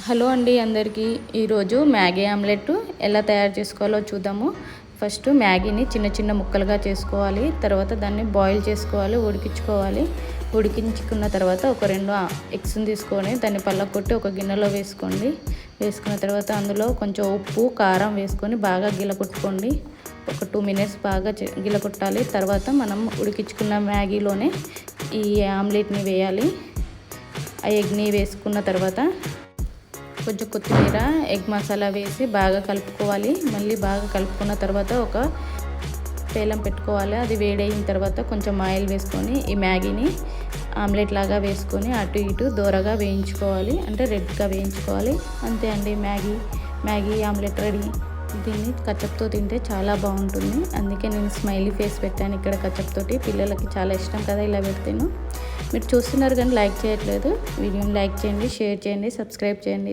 Hello అండి అందరికీ. ఈరోజు మ్యాగీ ఆమ్లెట్ ఎలా తయారు చేసుకోవాలో చూద్దాము. ఫస్ట్ మ్యాగీని చిన్న చిన్న ముక్కలుగా చేసుకోవాలి. తర్వాత దాన్ని బాయిల్ చేసుకోవాలి, ఉడికించుకోవాలి. ఉడికించుకున్న తర్వాత ఒక 2 ఎగ్స్ని తీసుకొని దాన్ని పళ్ళకొట్టి ఒక గిన్నెలో వేసుకోండి. వేసుకున్న తర్వాత అందులో కొంచెం ఉప్పు, కారం వేసుకొని బాగా గిలకొట్టుకోండి. ఒక 2 మినిట్స్ బాగా గిలకొట్టాలి. తర్వాత మనం ఉడికించుకున్న మ్యాగీలోనే ఈ ఆమ్లెట్ని వేయాలి. ఆ ఎగ్ని వేసుకున్న తర్వాత కొంచెం కొత్తిమీర, ఎగ్ మసాలా వేసి బాగా కలుపుకోవాలి. మళ్ళీ బాగా కలుపుకున్న తర్వాత ఒక పేలం పెట్టుకోవాలి. అది వేడైన తర్వాత కొంచెం ఆయిల్ వేసుకొని ఈ మ్యాగీని ఆమ్లెట్ లాగా వేసుకొని అటు ఇటు దోరగా వేయించుకోవాలి, అంటే రెడ్గా వేయించుకోవాలి. అంతే అండి, మ్యాగీ ఆమ్లెట్ రెడీ. దీన్ని కచప్తో తింటే చాలా బాగుంటుంది. అందుకే నేను స్మైలీ ఫేస్ పెట్టాను ఇక్కడ కచప్తోటి. పిల్లలకి చాలా ఇష్టం కదా ఇలా పెడితేను. మీరు చూస్తున్నారు కానీ లైక్ చేయట్లేదు. వీడియోని లైక్ చేయండి, షేర్ చేయండి, సబ్స్క్రైబ్ చేయండి.